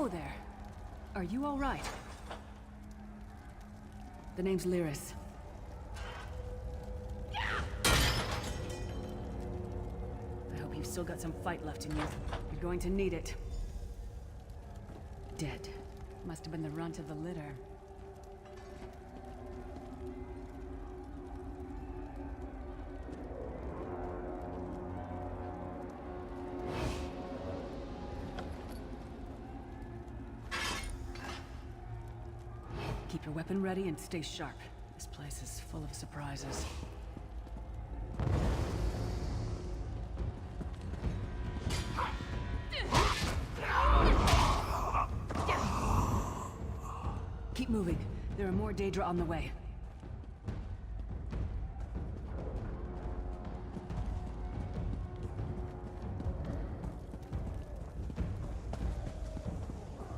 Hello there. Are you all right? The name's Lyris. I hope you've still got some fight left in you. You're going to need it. Dead. Must have been the runt of the litter. Keep your weapon ready and stay sharp. This place is full of surprises. Keep moving. There are more Daedra on the way.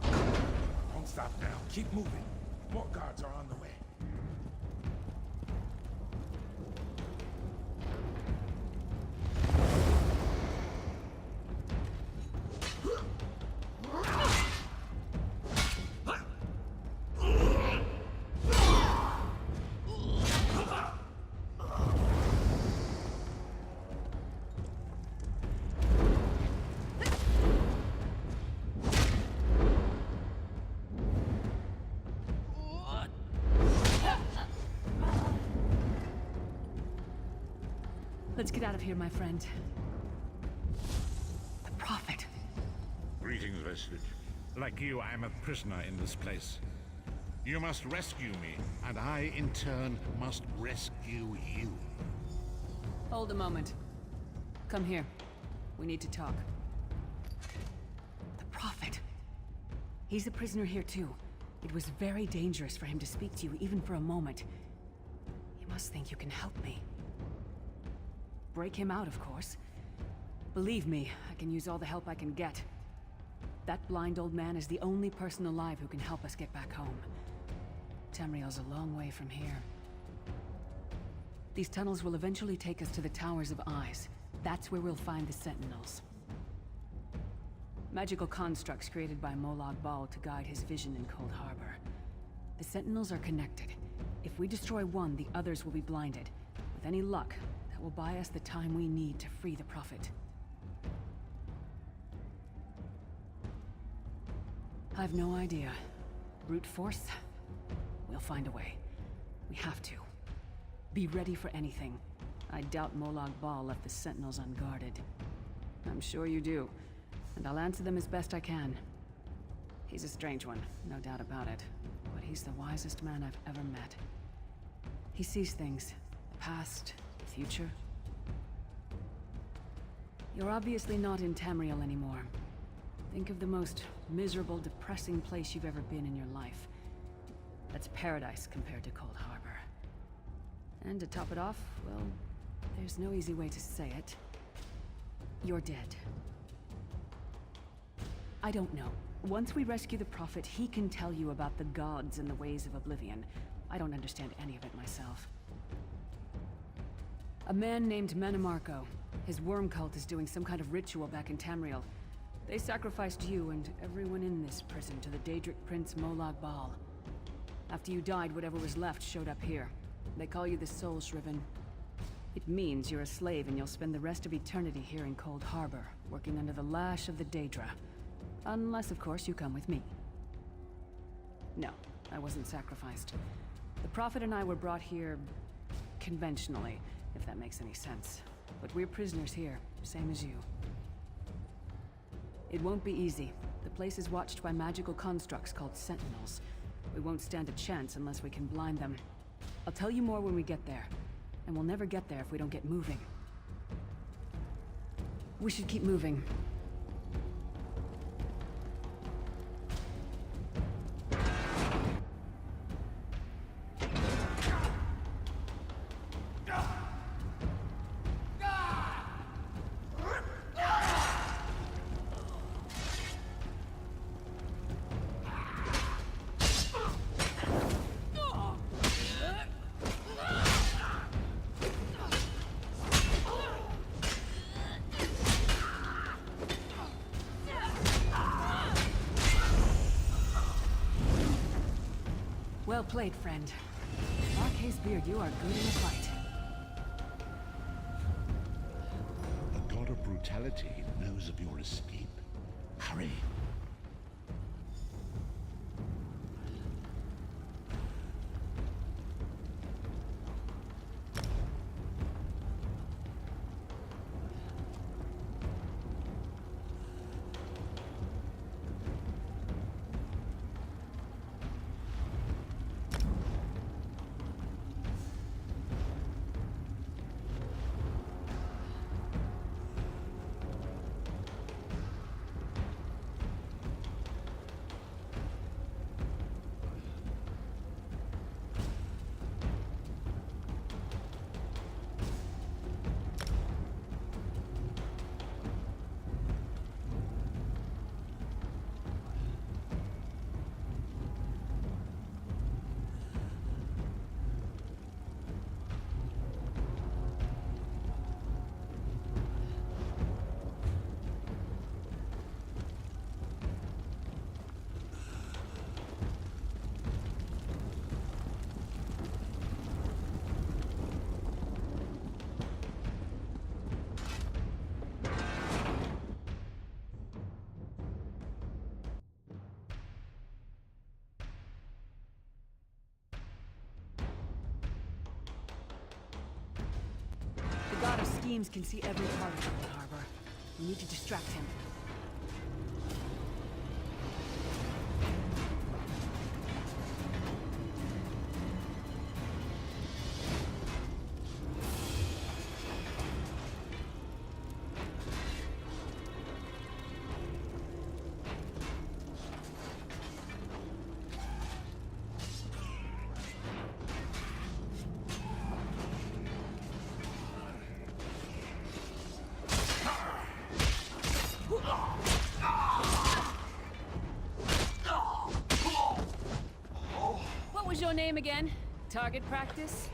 Don't stop now. Keep moving. More guards are on the way. Let's get out of here, my friend. The Prophet. Greetings, Vestige. Like you, I am a prisoner in this place. You must rescue me, and I, in turn, must rescue you. Hold a moment. Come here. We need to talk. The Prophet. He's a prisoner here, too. It was very dangerous for him to speak to you, even for a moment. You must think you can help me. Break him out, of course. Believe me, I can use all the help I can get. That blind old man is the only person alive who can help us get back home. Tamriel's a long way from here. These tunnels will eventually take us to the Towers of Eyes. That's where we'll find the Sentinels. Magical constructs created by Molag Bal to guide his vision in Cold Harbor. The Sentinels are connected. If we destroy one, the others will be blinded. With any luck, that will buy us the time we need to free the Prophet. I've no idea. Brute force? We'll find a way. We have to. Be ready for anything. I doubt Molag Bal left the Sentinels unguarded. I'm sure you do. And I'll answer them as best I can. He's a strange one, no doubt about it. But he's the wisest man I've ever met. He sees things. The past, the future. You're obviously not in Tamriel anymore. Think of the most miserable, depressing place you've ever been in your life. That's paradise compared to Cold Harbor. And to top it off, well, there's no easy way to say it. You're dead. I don't know. Once we rescue the Prophet, he can tell you about the gods and the ways of Oblivion. I don't understand any of it myself. A man named Mannimarco. His worm cult is doing some kind of ritual back in Tamriel. They sacrificed you and everyone in this prison to the Daedric Prince Molag Bal. After you died, whatever was left showed up here. They call you the Soul Shriven. It means you're a slave and you'll spend the rest of eternity here in Cold Harbor, working under the lash of the Daedra. Unless, of course, you come with me. No, I wasn't sacrificed. The Prophet and I were brought here conventionally, if that makes any sense. But we're prisoners here, same as you. It won't be easy. The place is watched by magical constructs called Sentinels. We won't stand a chance unless we can blind them. I'll tell you more when we get there. And we'll never get there if we don't get moving. We should keep moving. Well played, friend. Marquez Beard, you are good in a fight. The god of brutality knows of your escape. Hurry. The god of schemes can see every part of Cold Harbor. We need to distract him. What was your name again? Target practice?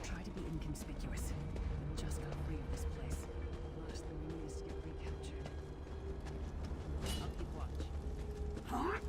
Try to be inconspicuous. Just got free of this place. Last thing we need is to get recaptured. I'll keep watch. Huh?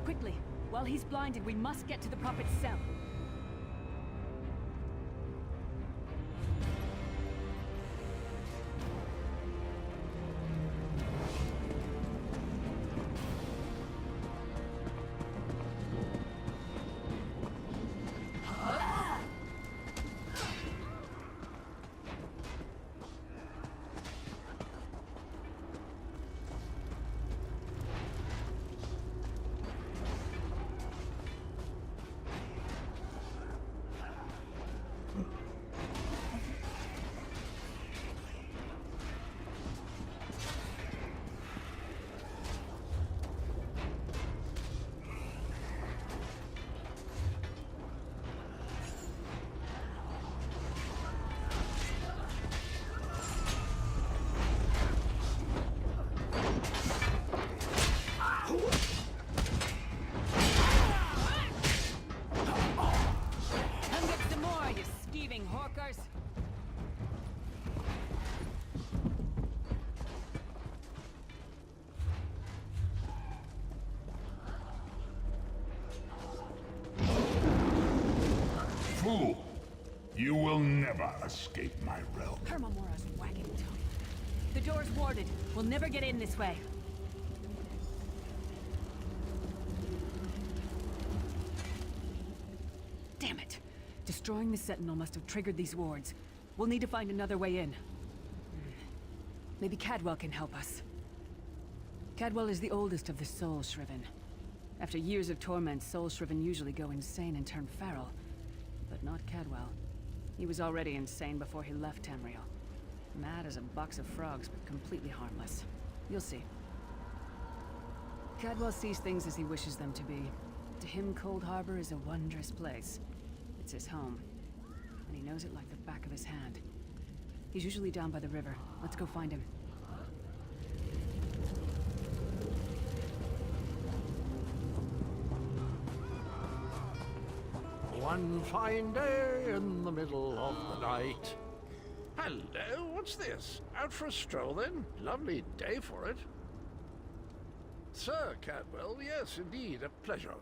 Quickly! While he's blinded, we must get to the Prophet's cell. escape my realm. Hermamora's wagging tongue. The door's warded. We'll never get in this way. Damn it! Destroying the Sentinel must have triggered these wards. We'll need to find another way in. Maybe Cadwell can help us. Cadwell is the oldest of the Soul Shriven. After years of torment, Soul Shriven usually go insane and turn feral. But not Cadwell. He was already insane before he left Tamriel. Mad as a box of frogs, but completely harmless. You'll see. Cadwell sees things as he wishes them to be. To him, Cold Harbor is a wondrous place. It's his home. And he knows it like the back of his hand. He's usually down by the river. Let's go find him. One fine day in the middle of the night. Hello, what's this? Out for a stroll then? Lovely day for it. Sir Cadwell, yes, indeed, a pleasure.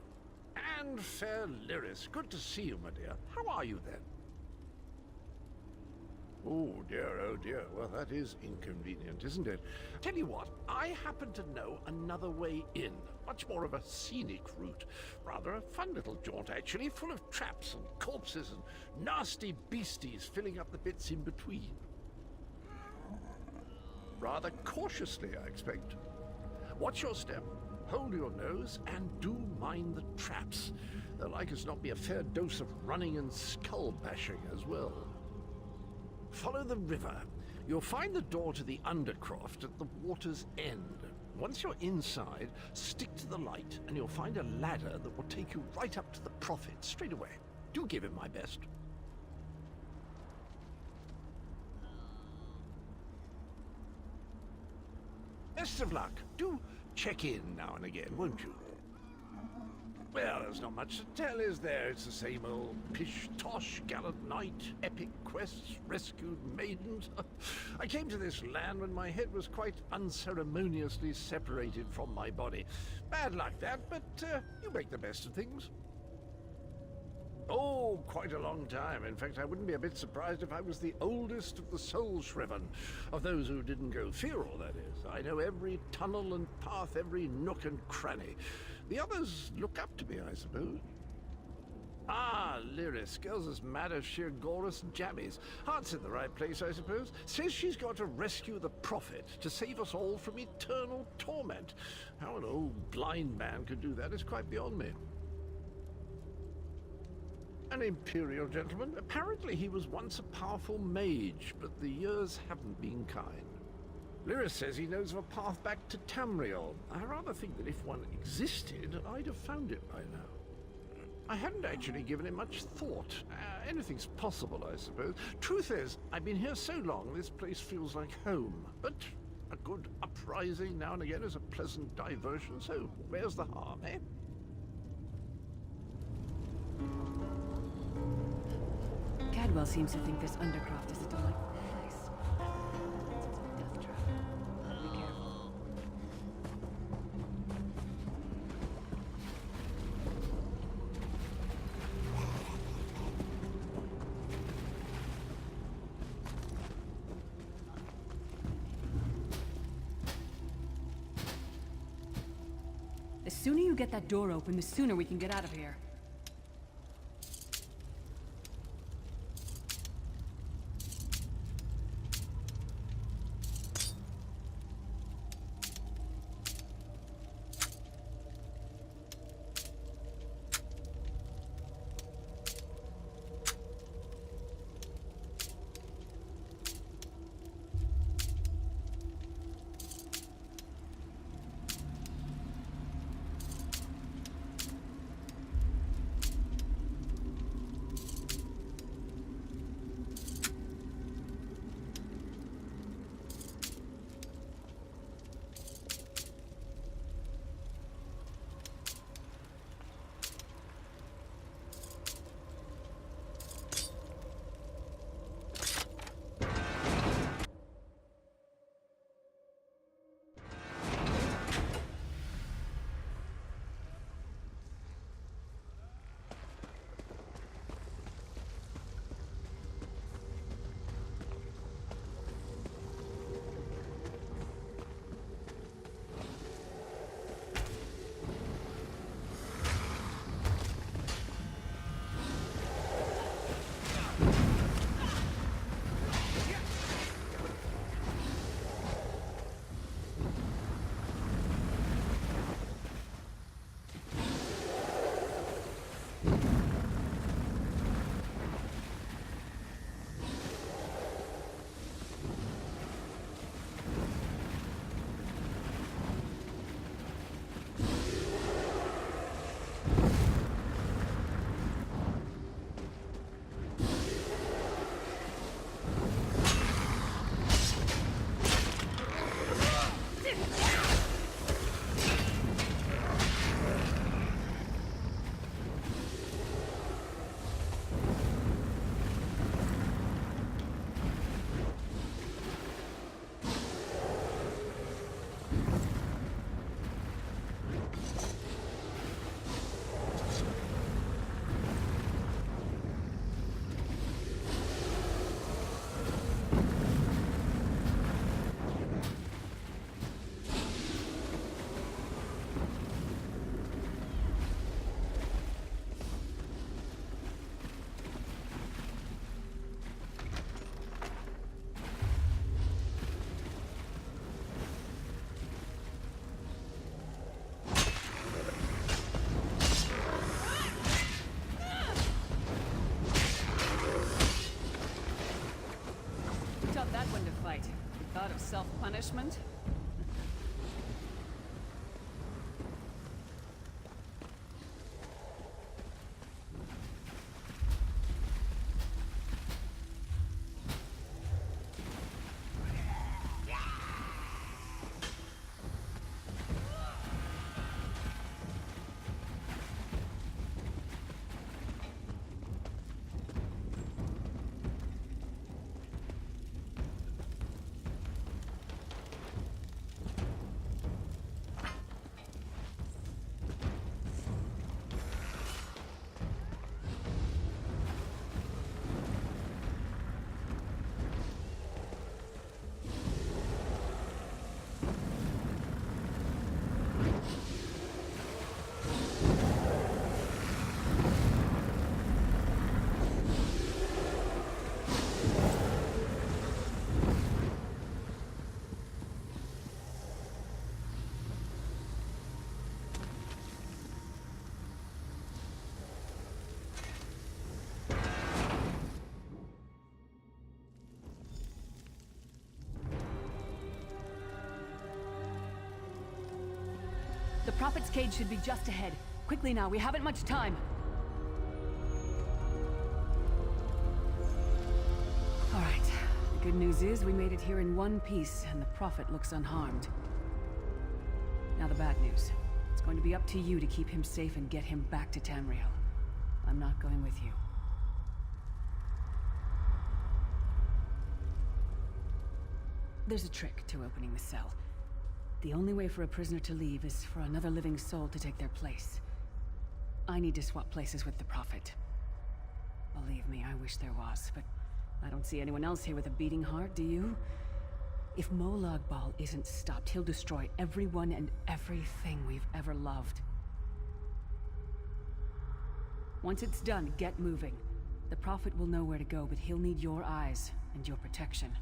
And fair Lyris, good to see you, my dear. How are you then? Oh dear, well that is inconvenient, isn't it? Tell you what, I happen to know another way in. Much more of a scenic route. Rather a fun little jaunt, actually, full of traps and corpses and nasty beasties filling up the bits in between. Rather cautiously, I expect. Watch your step, hold your nose, and do mind the traps. There'll like as not be a fair dose of running and skull bashing as well. Follow the river. You'll find the door to the Undercroft at the water's end. Once you're inside, stick to the light, and you'll find a ladder that will take you right up to the Prophet straight away. Do give him my best. Best of luck. Do check in now and again, won't you? Well, there's not much to tell, is there? It's the same old pish-tosh, gallant knight, epic quests, rescued maidens. I came to this land when my head was quite unceremoniously separated from my body. Bad luck that, but you make the best of things. Oh, quite a long time. In fact, I wouldn't be a bit surprised if I was the oldest of the Soul Shriven. Of those who didn't go feral, that is. I know every tunnel and path, every nook and cranny. The others look up to me, I suppose. Ah, Lyris, girl's as mad as sheer Gorus jammies. Heart's in the right place, I suppose. Says she's got to rescue the Prophet to save us all from eternal torment. How an old blind man could do that is quite beyond me. An Imperial gentleman. Apparently he was once a powerful mage, but the years haven't been kind. Lyris says he knows of a path back to Tamriel. I rather think that if one existed, I'd have found it by now. I hadn't actually given it much thought. Anything's possible, I suppose. Truth is, I've been here so long, this place feels like home. But a good uprising now and again is a pleasant diversion, so where's the harm, eh? Cadwell seems to think this Undercroft is a delightful place. It's a death trap. Be careful. The sooner you get that door open, the sooner we can get out of here. self-punishment? The Prophet's cage should be just ahead. Quickly now, we haven't much time. All right. The good news is we made it here in one piece, and the Prophet looks unharmed. Now the bad news. It's going to be up to you to keep him safe and get him back to Tamriel. I'm not going with you. There's a trick to opening the cell. The only way for a prisoner to leave is for another living soul to take their place. I need to swap places with the Prophet. Believe me, I wish there was, but I don't see anyone else here with a beating heart, do you? If Molag Bal isn't stopped, he'll destroy everyone and everything we've ever loved. Once it's done, get moving. The Prophet will know where to go, but he'll need your eyes and your protection.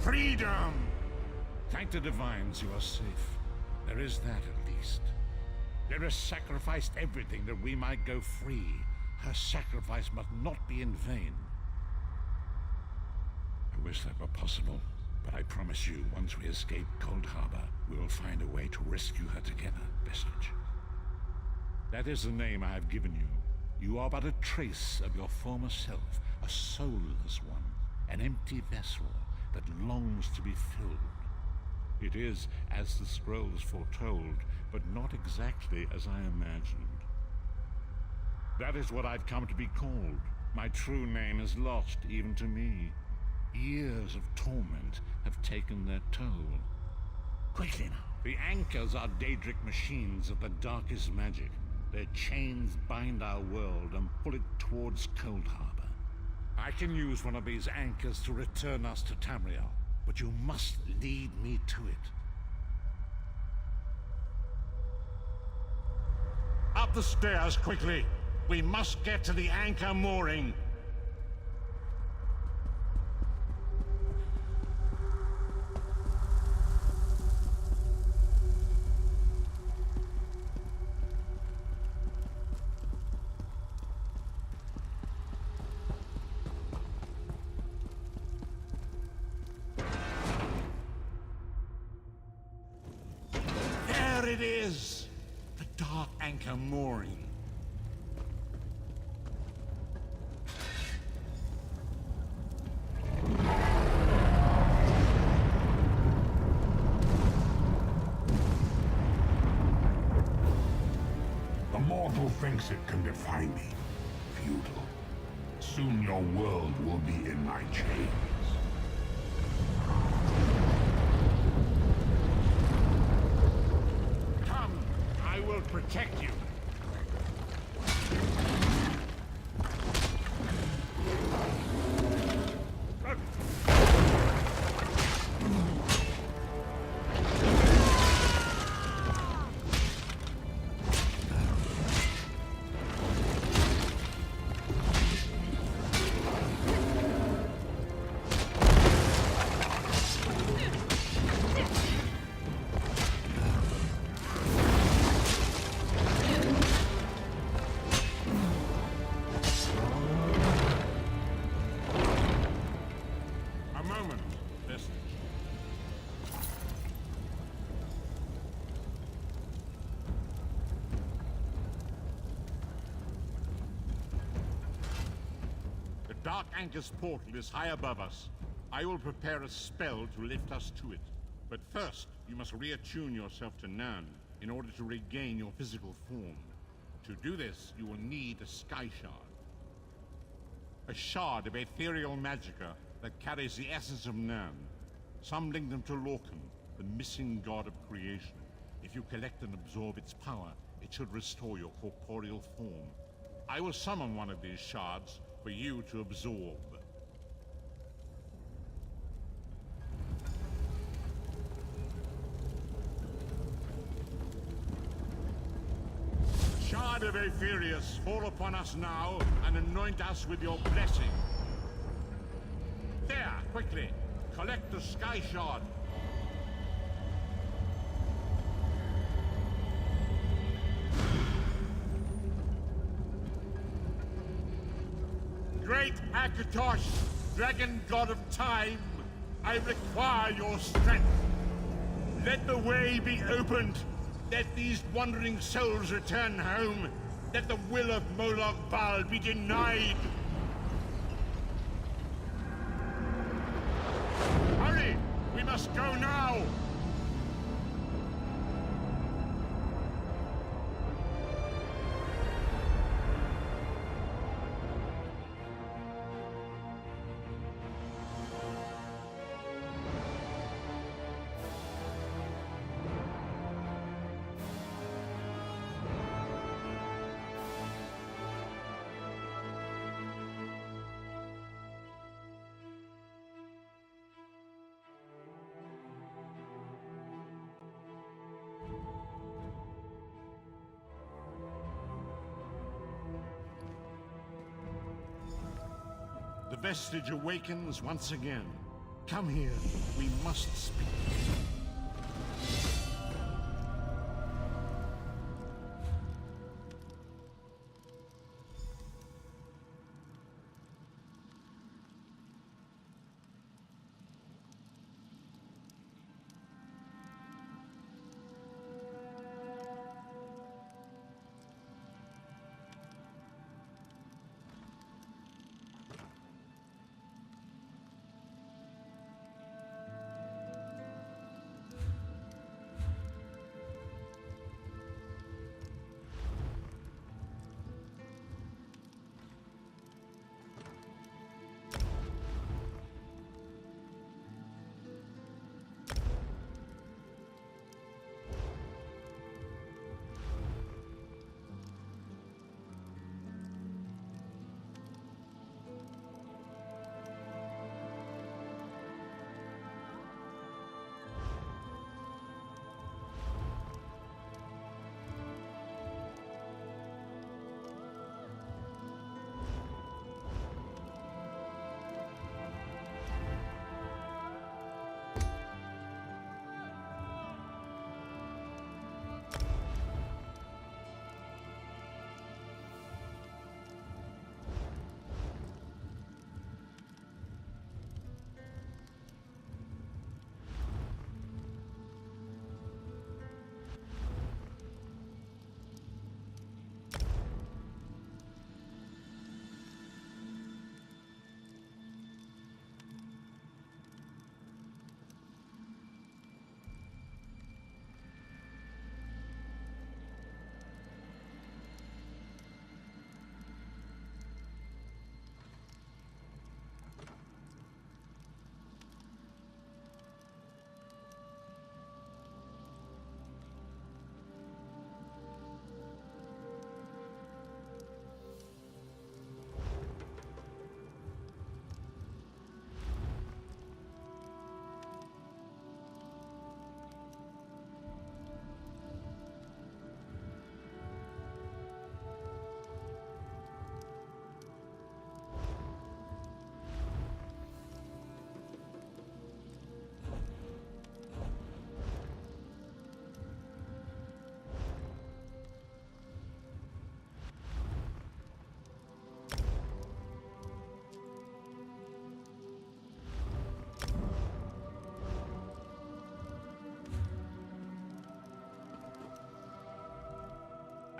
Freedom! Thank the Divines you are safe. There is that at least. Lyra sacrificed everything that we might go free. Her sacrifice must not be in vain. I wish that were possible, but I promise you, once we escape Cold Harbor, we will find a way to rescue her together, Vestige. That is the name I have given you. You are but a trace of your former self, a soulless one, an empty vessel that longs to be filled. It is as the scrolls foretold, but not exactly as I imagined. That is what I've come to be called. My true name is lost even to me. Years of torment have taken their toll. Quickly now. The anchors are Daedric machines of the darkest magic. Their chains bind our world and pull it towards Cold Harbor. I can use one of these anchors to return us to Tamriel, but you must lead me to it. Up the stairs, quickly! We must get to the anchor mooring! it is! The Dark Anchor mooring. The mortal thinks it can defy me. Futile. Soon your world will be in my chains. Come, I will protect you. A moment, Vestige. The Dark Anchor's portal is high above us. I will prepare a spell to lift us to it. But first, you must reattune yourself to Nirn in order to regain your physical form. To do this, you will need a Sky Shard. A shard of ethereal magicka that carries the essence of Nirn. Some link them to Lorcan, the missing god of creation. If you collect and absorb its power, it should restore your corporeal form. I will summon one of these shards for you to absorb. Shard of Aetherius, fall upon us now and anoint us with your blessing. There, quickly, collect the Sky Shard. Great Akatosh, dragon god of time, I require your strength. Let the way be opened. Let these wandering souls return home. Let the will of Molag Bal be denied. Hurry! We must go now! The Vestige awakens once again. Come here. We must speak.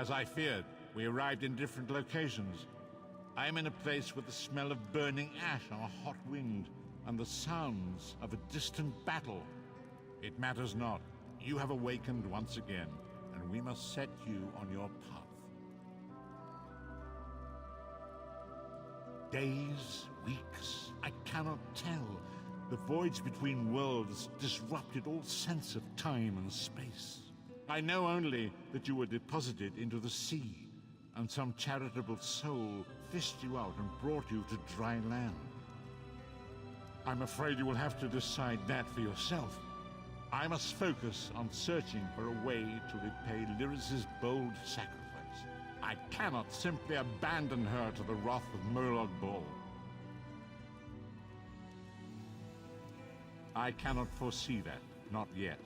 As I feared, we arrived in different locations. I am in a place with the smell of burning ash on a hot wind, and the sounds of a distant battle. It matters not. You have awakened once again, and we must set you on your path. Days, weeks, I cannot tell. The voids between worlds disrupted all sense of time and space. I know only that you were deposited into the sea, and some charitable soul fished you out and brought you to dry land. I'm afraid you will have to decide that for yourself. I must focus on searching for a way to repay Lyris's bold sacrifice. I cannot simply abandon her to the wrath of Molag Bal. I cannot foresee that, not yet.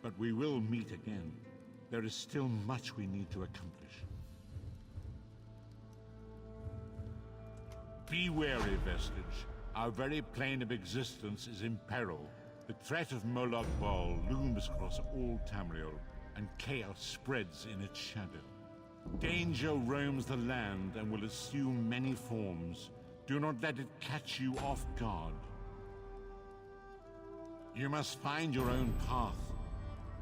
But we will meet again. There is still much we need to accomplish. Be wary, Vestige. Our very plane of existence is in peril. The threat of Molag Bal looms across all Tamriel, and chaos spreads in its shadow. Danger roams the land and will assume many forms. Do not let it catch you off guard. You must find your own path,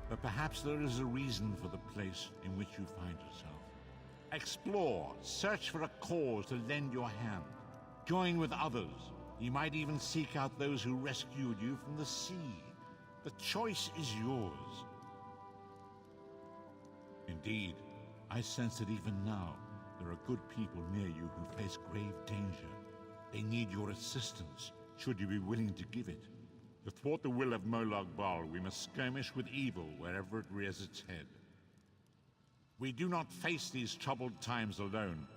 but perhaps there is a reason for the place in which you find yourself. Explore, search for a cause to lend your hand. Join with others. You might even seek out those who rescued you from the sea. The choice is yours. Indeed, I sense that even now, there are good people near you who face grave danger. They need your assistance, should you be willing to give it. To thwart the will of Molag Bal, we must skirmish with evil wherever it rears its head. We do not face these troubled times alone.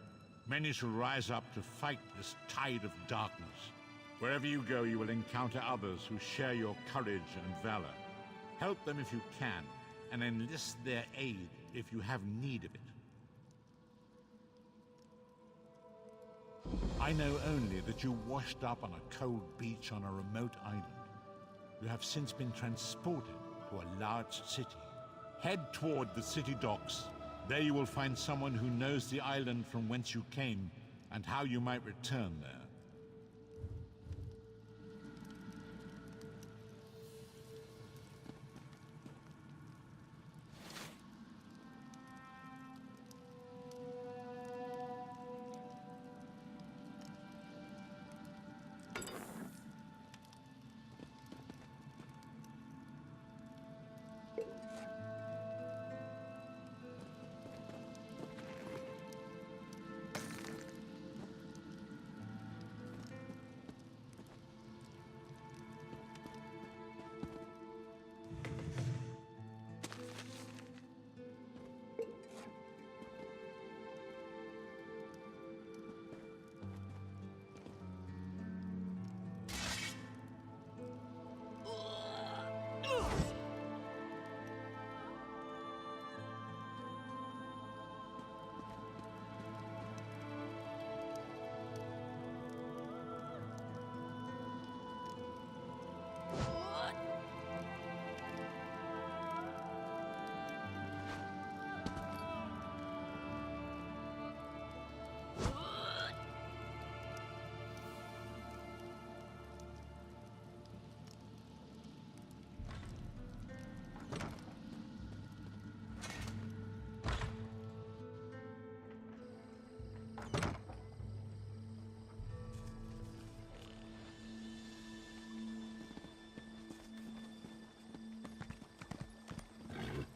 Many shall rise up to fight this tide of darkness. Wherever you go, you will encounter others who share your courage and valor. Help them if you can, and enlist their aid if you have need of it. I know only that you washed up on a cold beach on a remote island. You have since been transported to a large city. Head toward the city docks. There you will find someone who knows the island from whence you came and how you might return there.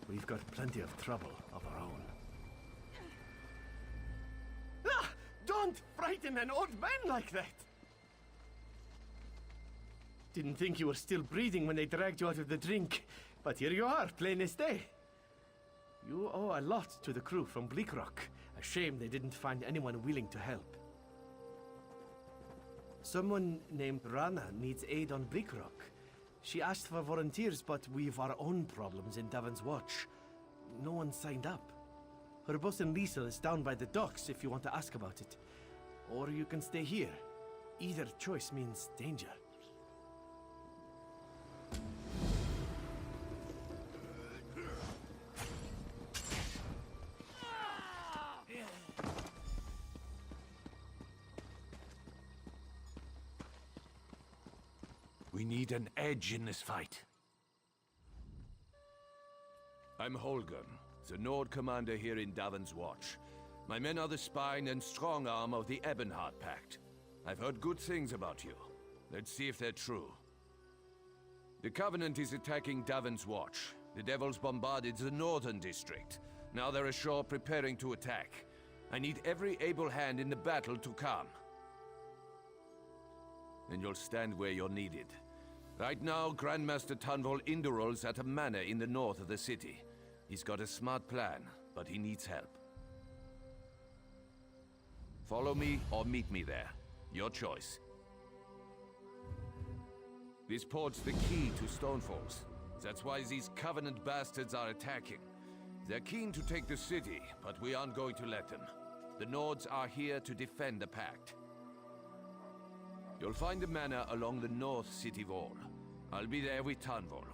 We've got plenty of trouble of our own. Ah! Don't frighten an old man like that! Didn't think you were still breathing when they dragged you out of the drink, but here you are, plain as day. You owe a lot to the crew from Bleakrock. A shame they didn't find anyone willing to help. Someone named Rana needs aid on Bleakrock. She asked for volunteers, but we've our own problems in Davon's Watch. No one signed up. Her boss and Lisa is down by the docks if you want to ask about it. Or you can stay here. Either choice means danger. We need an edge in this fight. I'm Holgun, the Nord commander here in Davon's Watch. My men are the spine and strong arm of the Ebonheart Pact. I've heard good things about you. Let's see if they're true. The Covenant is attacking Davon's Watch. The Devils bombarded the northern district. Now they're ashore preparing to attack. I need every able hand in the battle to come. And you'll stand where you're needed. Right now, Grandmaster Tunvol Indural's at a manor in the north of the city. He's got a smart plan, but he needs help. Follow me or meet me there. Your choice. This port's the key to Stonefalls. That's why these Covenant bastards are attacking. They're keen to take the city, but we aren't going to let them. The Nords are here to defend the Pact. You'll find the manor along the north city wall. I'll be there with Tunvol.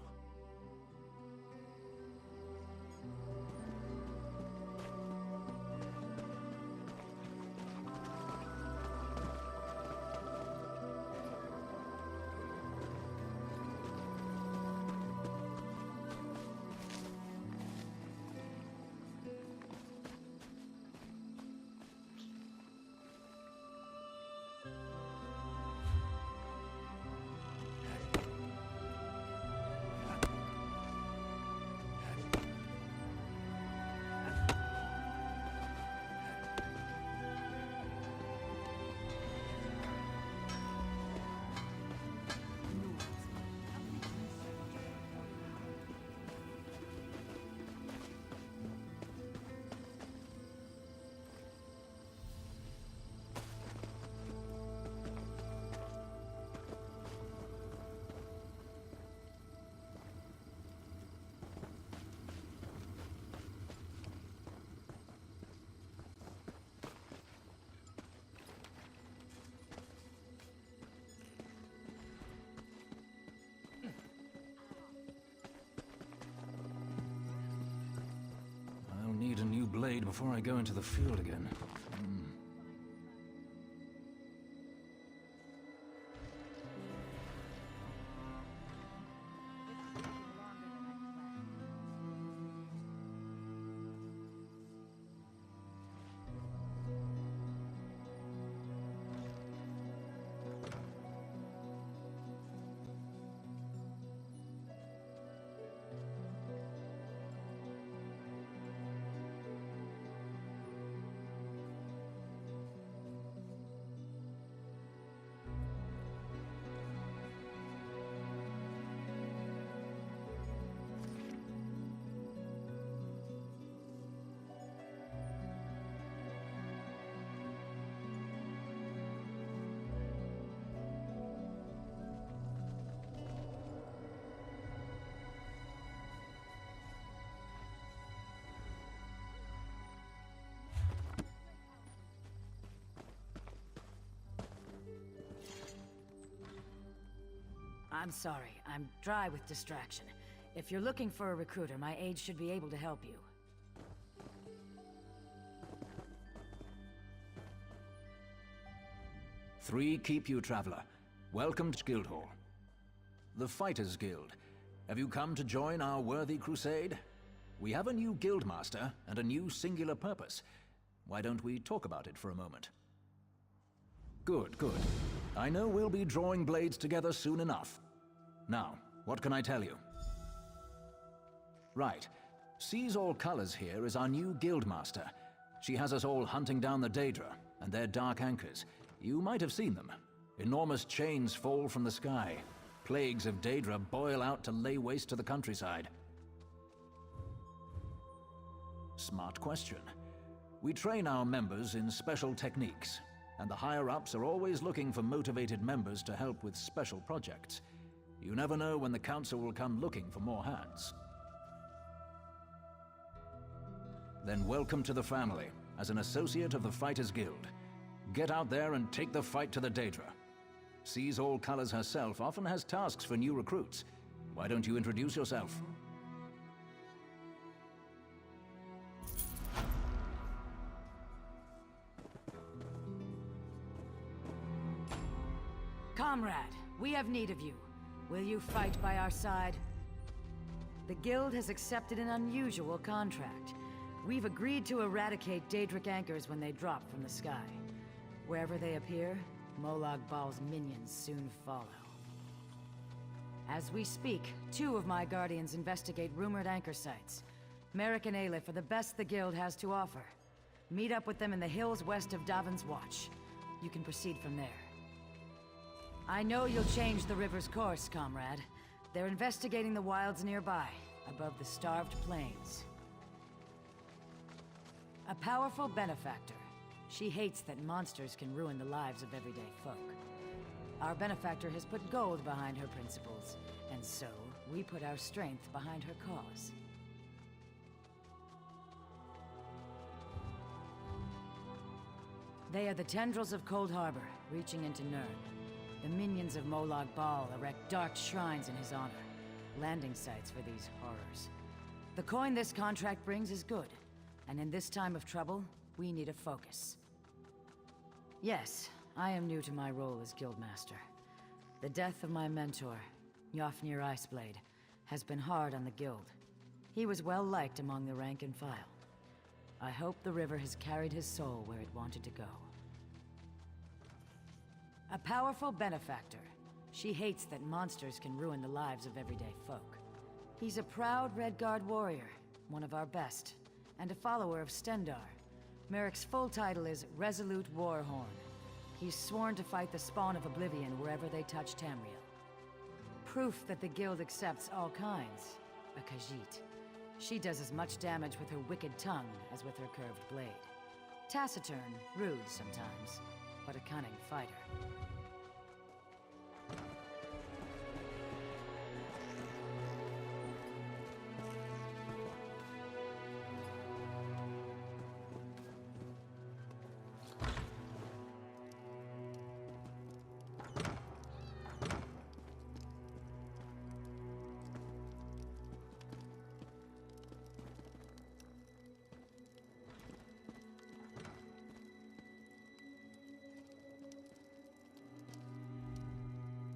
I'll need a new blade before I go into the field again. I'm sorry, I'm dry with distraction. If you're looking for a recruiter, my aides should be able to help you. 3 keep you, traveler. Welcome to Guildhall. The Fighters Guild. Have you come to join our worthy crusade? We have a new guildmaster and a new singular purpose. Why don't we talk about it for a moment? Good, good. I know we'll be drawing blades together soon enough. Now, what can I tell you? Right. Seize All Colors here is our new guildmaster. She has us all hunting down the Daedra and their dark anchors. You might have seen them. Enormous chains fall from the sky. Plagues of Daedra boil out to lay waste to the countryside. Smart question. We train our members in special techniques, and the higher-ups are always looking for motivated members to help with special projects. You never know when the Council will come looking for more hands. Then welcome to the family, as an associate of the Fighters Guild. Get out there and take the fight to the Daedra. Seize All Colors herself often has tasks for new recruits. Why don't you introduce yourself? Comrade, we have need of you. Will you fight by our side? The Guild has accepted an unusual contract. We've agreed to eradicate Daedric anchors when they drop from the sky. Wherever they appear, Molag Bal's minions soon follow. As we speak, 2 of my Guardians investigate rumored anchor sites. Merrick and Aleph are the best the Guild has to offer. Meet up with them in the hills west of Davon's Watch. You can proceed from there. I know you'll change the river's course, comrade. They're investigating the wilds nearby, above the starved plains. A powerful benefactor. She hates that monsters can ruin the lives of everyday folk. Our benefactor has put gold behind her principles, and so we put our strength behind her cause. They are the tendrils of Cold Harbor, reaching into Nirn. The minions of Molag Bal erect dark shrines in his honor, landing sites for these horrors. The coin this contract brings is good, and in this time of trouble, we need a focus. Yes, I am new to my role as Guildmaster. The death of my mentor, Yofnir Iceblade, has been hard on the Guild. He was well liked among the rank and file. I hope the river has carried his soul where it wanted to go. A powerful benefactor. She hates that monsters can ruin the lives of everyday folk. He's a proud Redguard warrior, one of our best, and a follower of Stendarr. Merrick's full title is Resolute Warhorn. He's sworn to fight the spawn of Oblivion wherever they touch Tamriel. Proof that the Guild accepts all kinds. A Khajiit. She does as much damage with her wicked tongue as with her curved blade. Taciturn, rude sometimes, but a cunning fighter.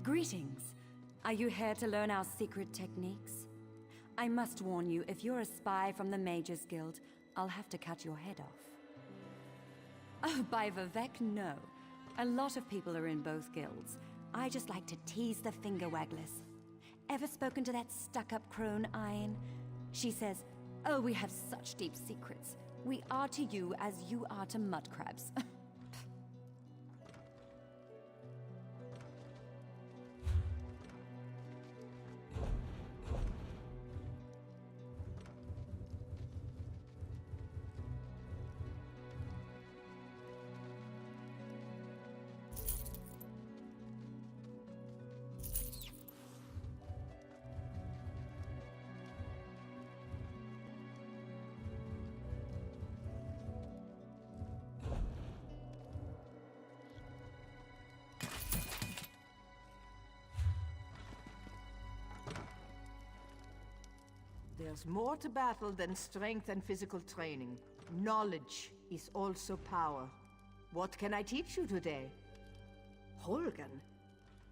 Greetings. Are you here to learn our secret techniques? I must warn you, if you're a spy from the Mages Guild, I'll have to cut your head off. Oh, by Vivek, no. A lot of people are in both guilds. I just like to tease the finger wagglers. Ever spoken to that stuck-up crone, Iron? She says, oh, we have such deep secrets. We are to you as you are to mudcrabs. There's more to battle than strength and physical training. Knowledge is also power. What can I teach you today? Holgen?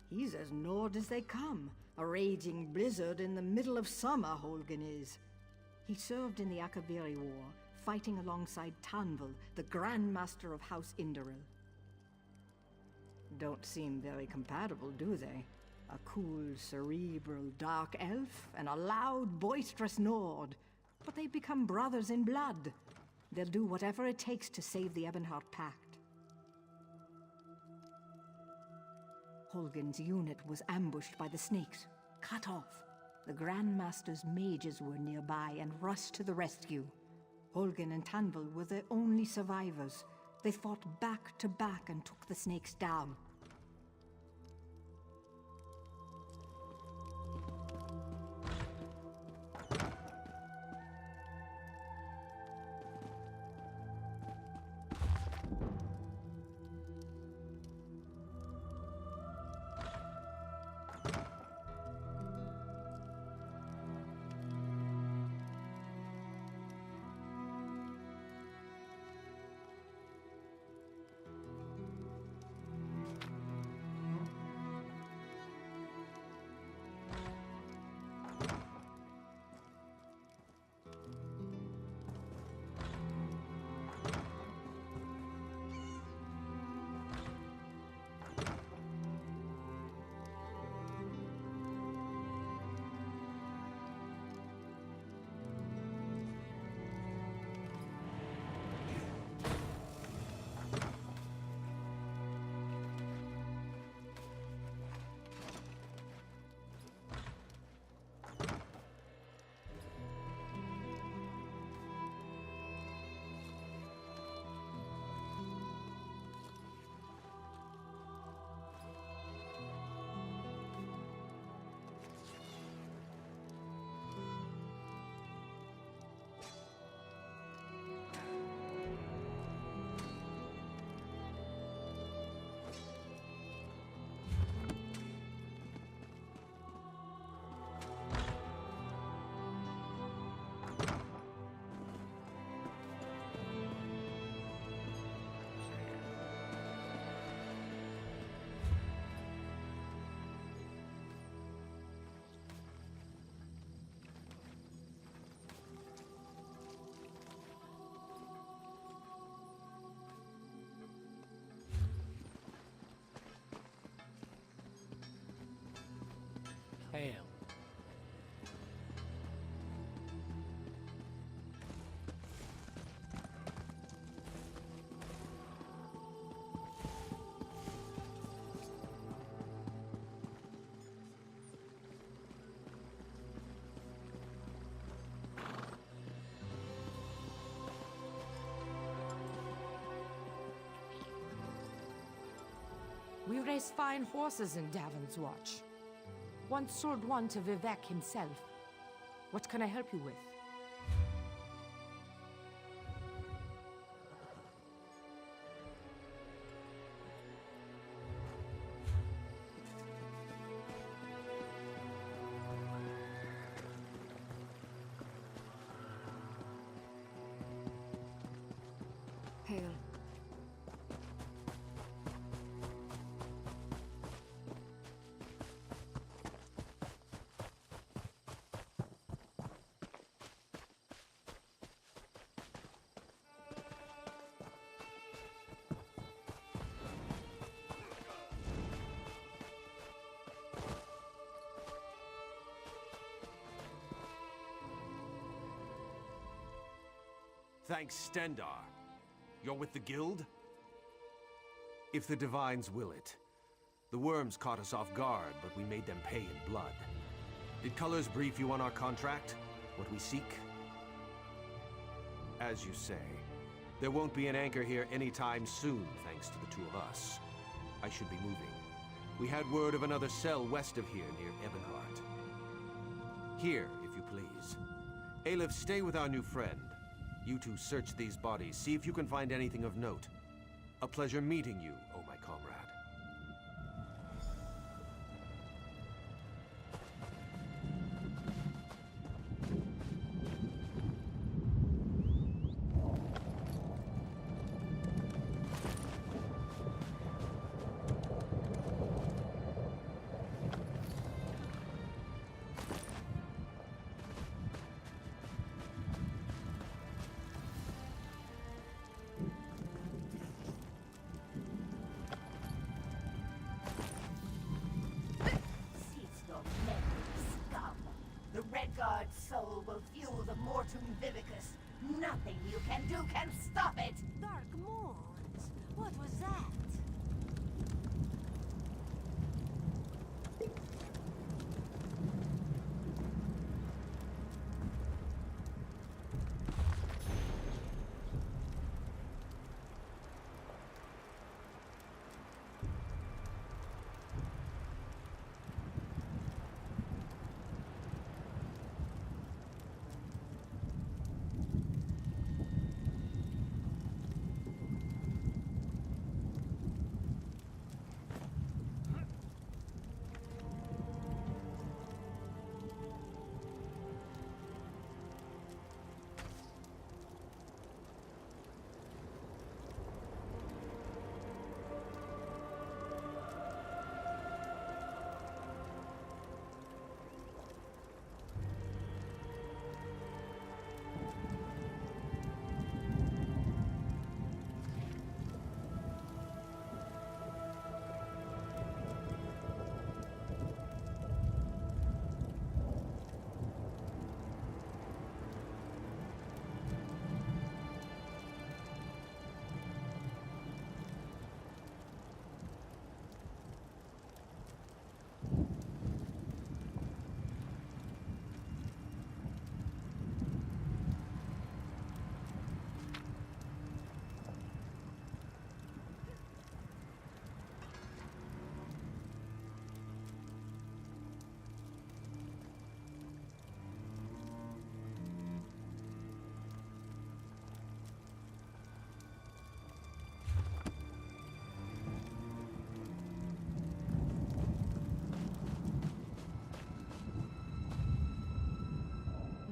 He's as Nord as they come. A raging blizzard in the middle of summer, Holgen is. He served in the Akaviri War, fighting alongside Tanvel, the Grand Master of House Indoril. Don't seem very compatible, do they? A cool, cerebral, dark elf, and a loud, boisterous Nord. But they've become brothers in blood. They'll do whatever it takes to save the Ebonheart Pact. Holgen's unit was ambushed by the snakes, cut off. The Grand Master's mages were nearby and rushed to the rescue. Holgen and Tanvel were the only survivors. They fought back to back and took the snakes down. Hail. We race fine horses in Davon's Watch. Once sold one to Vivek himself. What can I help you with? Hail. Thanks, Stendarr. You're with the Guild? If the Divines will it. The worms caught us off guard, but we made them pay in blood. Did Colors brief you on our contract? What we seek? As you say, there won't be an anchor here anytime soon, thanks to the two of us. I should be moving. We had word of another cell west of here, near Ebonheart. Here, if you please. Aelif, stay with our new friend. You two search these bodies, see if you can find anything of note. A pleasure meeting you, oh my comrade. Redguard's soul will fuel the Mortum Vivicus. Nothing you can do can stop it! Dark Moons? What was that?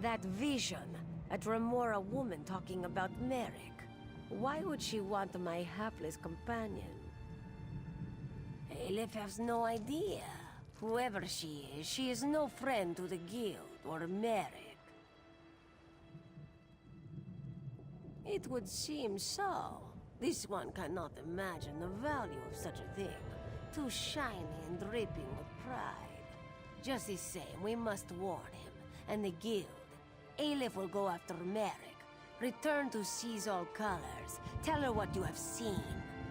That vision, a Dremora woman talking about Merrick. Why would she want my hapless companion? Aelif has no idea. Whoever she is no friend to the Guild or Merrick. It would seem so. This one cannot imagine the value of such a thing. Too shiny and dripping with pride. Just the same, we must warn him, and the guild. Aelif will go after Merrick. Return to Seize All Colors. Tell her what you have seen.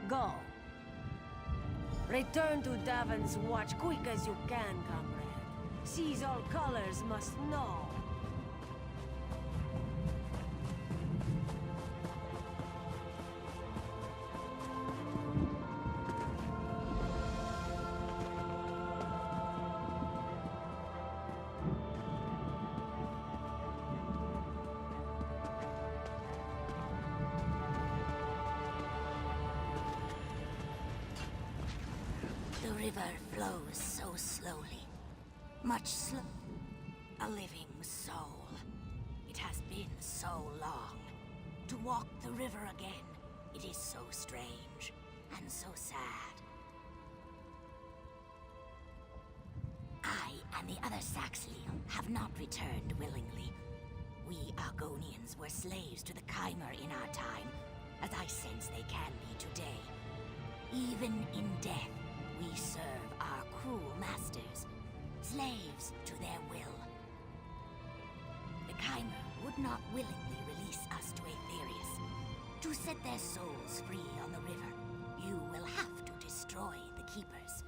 Go. Return to Davon's Watch quick as you can, comrade. Seize All Colors must know. The river flows so slowly. Much a living soul. It has been so long. To walk the river again, it is so strange and so sad. I and the other Saxhleel have not returned willingly. We Argonians were slaves to the Chimer in our time, as I sense they can be today. Even in death, we serve our cruel masters, slaves to their will. The Chimer would not willingly release us to Aetherius. To set their souls free on the river, you will have to destroy the Keepers.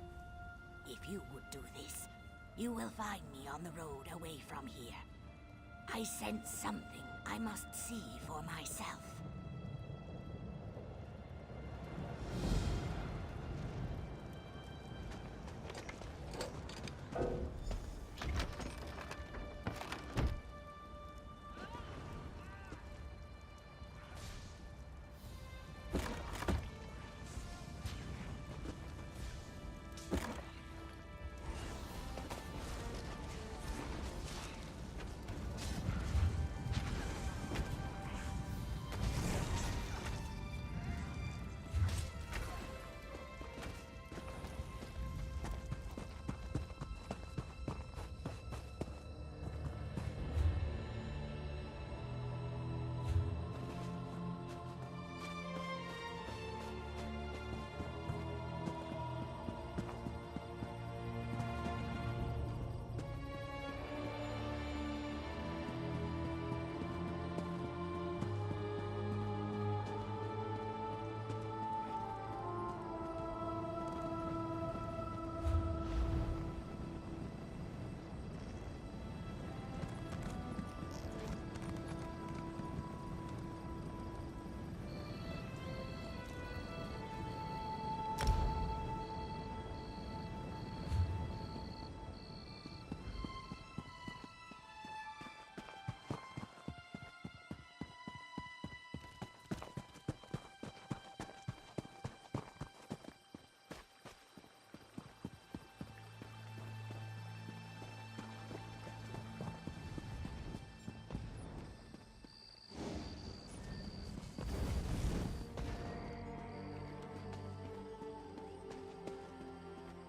If you would do this, you will find me on the road away from here. I sense something I must see for myself.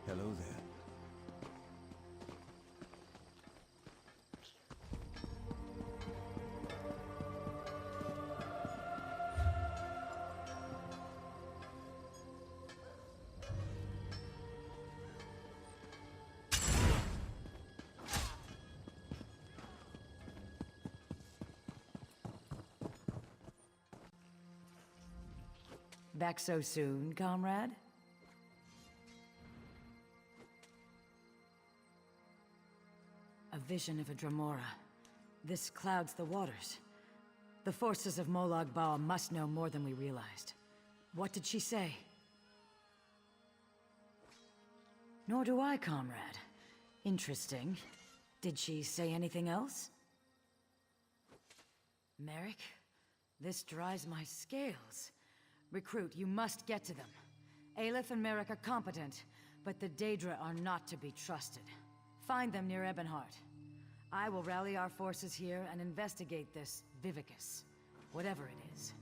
Hello there. Back so soon, comrade? A vision of a Dremora. This clouds the waters. The forces of Molag Bal must know more than we realized. What did she say? Nor do I, comrade. Interesting. Did she say anything else? Merrick, this dries my scales. Recruit, you must get to them. Aelif and Merrick are competent, but the Daedra are not to be trusted. Find them near Ebonheart. I will rally our forces here and investigate this Vivicus, whatever it is.